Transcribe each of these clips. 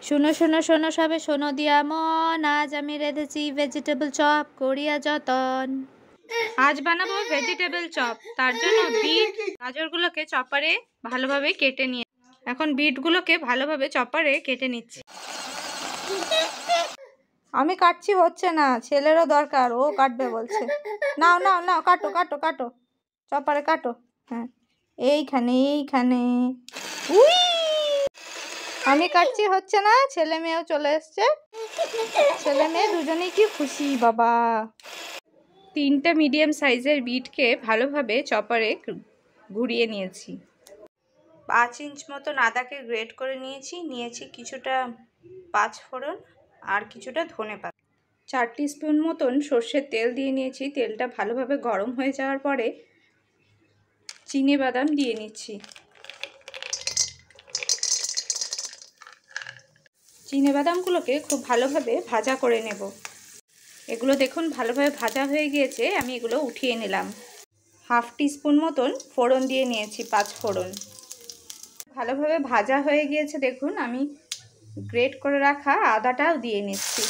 শোনো শোনো শোনো সবে শোনো দিয়া মন, আজ আমি রেঁধেছি ভেজিটেবল চপ করিয়া যতন। আজ বানাবো ভেজিটেবল চপ। তার জন্য বিট গাজরগুলোকে চপারে ভালোভাবে কেটে নিয়ে এখন বিটগুলোকে ভালোভাবে চপারে কেটে নিচ্ছি। আমি কাটছি, হচ্ছে না, ছেলেরও দরকার, ও কাটবে বলছে। নাও নাও নাও, কাটো কাটো কাটো, চপারে কাটো। হ্যাঁ, এইখানে এইখানে। উই, আমি কাটছি, হচ্ছে না, ছেলে মেয়েও চলে এসছে। ছেলে মেয়ে দুজনেই কি খুশি বাবা। 3টে মিডিয়াম সাইজের বিটকে ভালোভাবে চপারে ঘুরিয়ে নিয়েছি। 5 ইঞ্চ মতন আদাকে গ্রেট করে নিয়েছি কিছুটা পাঁচফোড়ন আর কিছুটা ধনেপাতা। 4 টিস্পুন মতন সর্ষের তেল দিয়ে নিয়েছি। তেলটা ভালোভাবে গরম হয়ে যাওয়ার পরে চিনেবাদাম দিয়ে নিচ্ছি। চিনেবাদামগুলোকে খুব ভালোভাবে ভাজা করে নেব। এগুলো দেখুন ভালোভাবে ভাজা হয়ে গিয়েছে, আমি এগুলো উঠিয়ে নিলাম। 1/2 টিস্পুন মতন ফোড়ন দিয়ে নিয়েছি, 5 ফোড়ন। ভালোভাবে ভাজা হয়ে গিয়েছে, দেখুন আমি গ্রেট করে রাখা আদাটাও দিয়ে নিচ্ছি।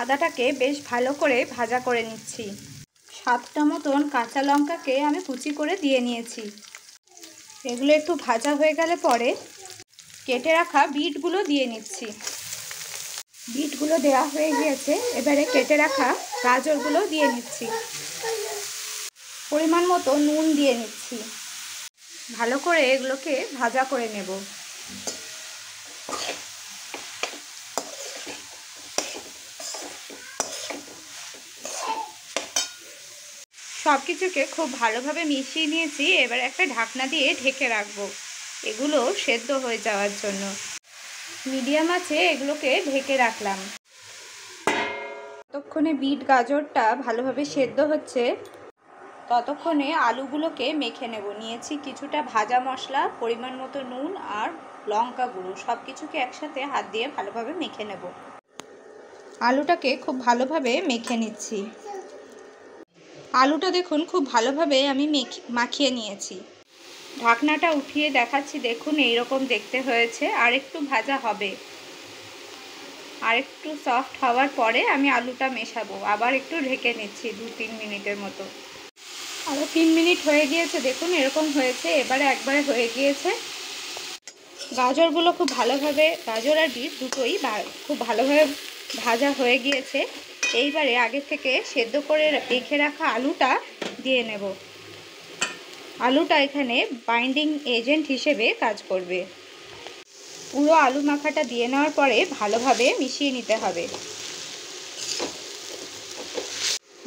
আদাটাকে বেশ ভালো করে ভাজা করে নিচ্ছি। 7টা মতন কাঁচা লঙ্কাকে আমি কুচি করে দিয়ে নিয়েছি। এগুলো একটু ভাজা হয়ে গেলে পরে কেটে রাখা বিটগুলো দিয়ে নিচ্ছি। বিটগুলো দেওয়া হয়ে গিয়েছে, এবারে কেটে রাখা গাজরগুলো দিয়ে নিচ্ছি। পরিমাণ মতো নুন দিয়ে নিচ্ছি। ভালো করে এগুলোকে ভাজা করে নেব। সব কিছুকে খুব ভালোভাবে মিশিয়ে নিয়েছি। এবার একটা ঢাকনা দিয়ে ঢেকে রাখবো এগুলো সেদ্ধ হয়ে যাওয়ার জন্য। মিডিয়াম আছে এগুলোকে ঢেকে রাখলাম। ততক্ষণে বিট গাজরটা ভালোভাবে সেদ্ধ হচ্ছে, ততক্ষণে আলুগুলোকে মেখে নেব। নিয়েছি কিছুটা ভাজা মশলা, পরিমাণ মতো নুন আর লঙ্কা গুঁড়ো, সব কিছুকে একসাথে হাত দিয়ে ভালোভাবে মেখে নেব। আলুটাকে খুব ভালোভাবে মেখে নিচ্ছি। আলুটা দেখুন খুব ভালোভাবে আমি মাখিয়ে নিয়েছি। ঢাকনাটা উঠিয়ে দেখাচ্ছি, দেখুন এইরকম দেখতে হয়েছে। আর একটু ভাজা হবে, আর একটু সফট হওয়ার পরে আমি আলুটা মেশাবো। আবার একটু ঢেকে নিচ্ছি 2-3 মিনিটের মতো। আরও 3 মিনিট হয়ে গিয়েছে, দেখুন এরকম হয়েছে। এবারে একবারে হয়ে গিয়েছে। গাজরগুলো খুব ভালোভাবে, গাজর আর বিট দুটোই খুব ভালোভাবে ভাজা হয়ে গিয়েছে। এইবারে আগে থেকে সেদ্ধ করে রেখে রাখা আলুটা দিয়ে নেব। আলুটা এখানে বাইন্ডিং এজেন্ট হিসেবে কাজ করবে। পুরো আলু মাখাটা দিয়ে নেওয়ার পরে ভালোভাবে মিশিয়ে নিতে হবে।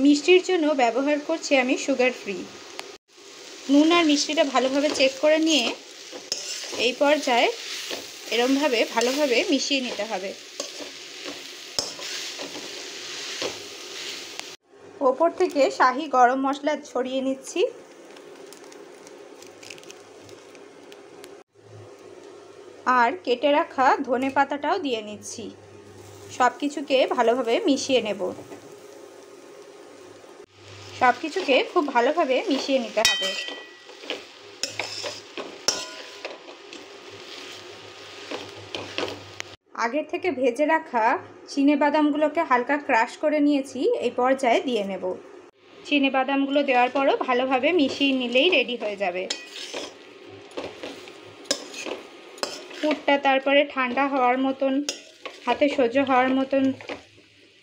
মিষ্টির জন্য ব্যবহার করছি আমি সুগার ফ্রি। নুন আর মিষ্টিটা ভালোভাবে চেক করে নিয়ে এই পর্যায়ে এরমভাবে ভালোভাবে মিশিয়ে নিতে হবে। ওপর থেকে শাহি গরম মশলা ছড়িয়ে নিচ্ছি। আর কেটে রাখা ধনেপাতাটাও দিয়ে নিচ্ছি। সব কিছুকে ভালোভাবে মিশিয়ে নেব। সব কিছুকে খুব ভালোভাবে মিশিয়ে নিতে হবে। আগের থেকে ভেজে রাখা চিনেবাদামগুলোকে হালকা ক্রাশ করে নিয়েছি, এই পর্যায়ে দিয়ে নেব। চিনেবাদামগুলো দেওয়ার পরও ভালোভাবে মিশিয়ে নিলেই রেডি হয়ে যাবে। পুরটা তারপরে ঠান্ডা হওয়ার মতন, হাতে সহ্য হওয়ার মতন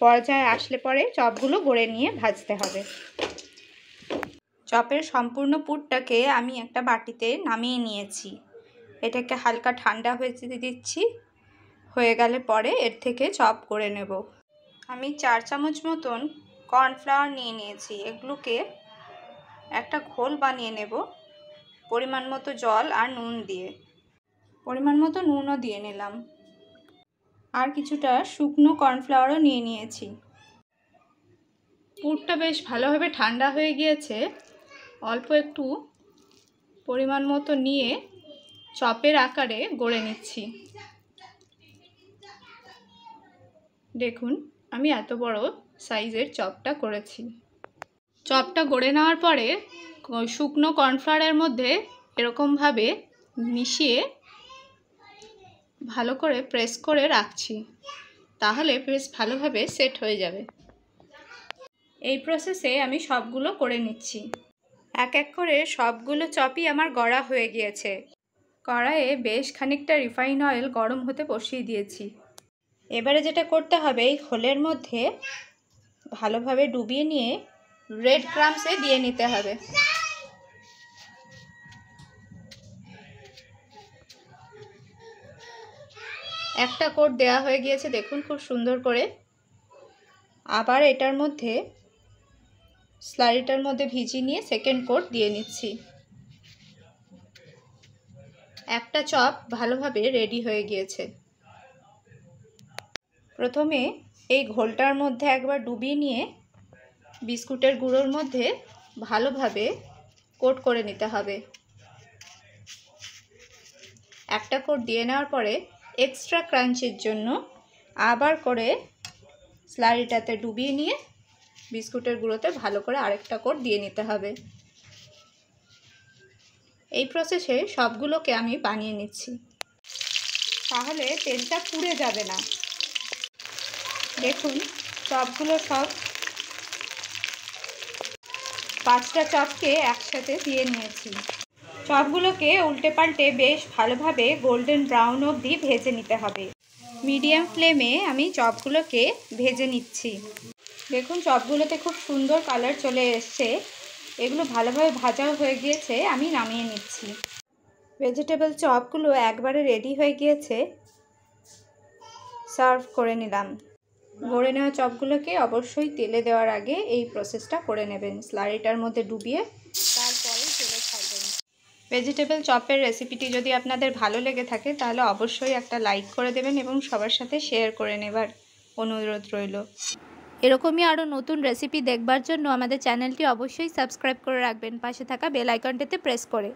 পর্যায়ে আসলে পরে চপগুলো গড়ে নিয়ে ভাজতে হবে। চপের সম্পূর্ণ পুরটাকে আমি একটা বাটিতে নামিয়ে নিয়েছি। এটাকে হালকা ঠান্ডা হয়ে দিচ্ছি। হয়ে গেলে পরে এর থেকে চপ করে নেব। আমি 4 চামচ মতন কর্নফ্লাওয়ার নিয়ে নিয়েছি। এগুলোকে একটা ঘোল বানিয়ে নেব পরিমাণ মতো জল আর নুন দিয়ে। পরিমাণ মতো নুনও দিয়ে নিলাম। আর কিছুটা শুকনো কর্নফ্লাওয়ারও নিয়ে নিয়েছি। পুরটা বেশ ভালোভাবে ঠান্ডা হয়ে গিয়েছে। অল্প একটু পরিমাণ মতো নিয়ে চপের আকারে গড়ে নিচ্ছি। দেখুন আমি এত বড় সাইজের চপটা করেছি। চপটা গড়ে নেওয়ার পরে শুকনো কর্নফ্লাওয়ারের মধ্যে এরকমভাবে মিশিয়ে ভালো করে প্রেস করে রাখছি, তাহলে বেশ ভালোভাবে সেট হয়ে যাবে। এই প্রসেসে আমি সবগুলো করে নিচ্ছি। এক এক করে সবগুলো চপই আমার গড়া হয়ে গিয়েছে। কড়াইয়ে বেশ খানিকটা রিফাইন অয়েল গরম হতে বসিয়ে দিয়েছি। এবারে যেটা করতে হবে, এই খোলের মধ্যে ভালোভাবে ডুবিয়ে নিয়ে ব্রেড ক্রাম্বসে দিয়ে নিতে হবে। একটা কোট দেওয়া হয়ে গিয়েছে, দেখুন খুব সুন্দর করে। আবার এটার মধ্যে স্লারিটার মধ্যে ভিজিয়ে নিয়ে সেকেন্ড কোট দিয়ে নিচ্ছি। একটা চপ ভালোভাবে রেডি হয়ে গিয়েছে। প্রথমে এই ঘোলটার মধ্যে একবার ডুবিয়ে নিয়ে বিস্কুটের গুঁড়োর মধ্যে ভালোভাবে কোট করে নিতে হবে। একটা কোট দিয়ে নেওয়ার পরে এক্সট্রা ক্রাঞ্চের জন্য আবার করে স্লারিটাতে ডুবিয়ে নিয়ে বিস্কুটের গুঁড়োতে ভালো করে আরেকটা কোট দিয়ে নিতে হবে। এই প্রসেসে সবগুলোকে আমি বানিয়ে নিচ্ছি, তাহলে তেলটা পুড়ে যাবে না। দেখুন চপগুলো সব 5টা চপকে একসাথে দিয়ে নিয়েছি। চপগুলোকে উল্টে পাল্টে বেশ ভালোভাবে গোল্ডেন ব্রাউন অবধি ভেজে নিতে হবে। মিডিয়াম ফ্লেমে আমি চপগুলোকে ভেজে নিচ্ছি। দেখুন চপগুলোতে খুব সুন্দর কালার চলে এসছে। এগুলো ভালোভাবে ভাজাও হয়ে গিয়েছে, আমি নামিয়ে নিচ্ছি। ভেজিটেবল চপগুলো একবারে রেডি হয়ে গিয়েছে, সার্ভ করে নিলাম। গড়ে নেওয়া চপগুলোকে অবশ্যই তেলে দেওয়ার আগে এই প্রসেসটা করে নেবেন। স্লারিটার মধ্যে ডুবিয়ে তারপরে তেলে ছাড়বেন। ভেজিটেবল চপের রেসিপিটি যদি আপনাদের ভালো লেগে থাকে তাহলে অবশ্যই একটা লাইক করে দেবেন এবং সবার সাথে শেয়ার করে নেবার অনুরোধ রইল। এরকমই আরও নতুন রেসিপি দেখবার জন্য আমাদের চ্যানেলটি অবশ্যই সাবস্ক্রাইব করে রাখবেন, পাশে থাকা বেল আইকনটিতে প্রেস করে।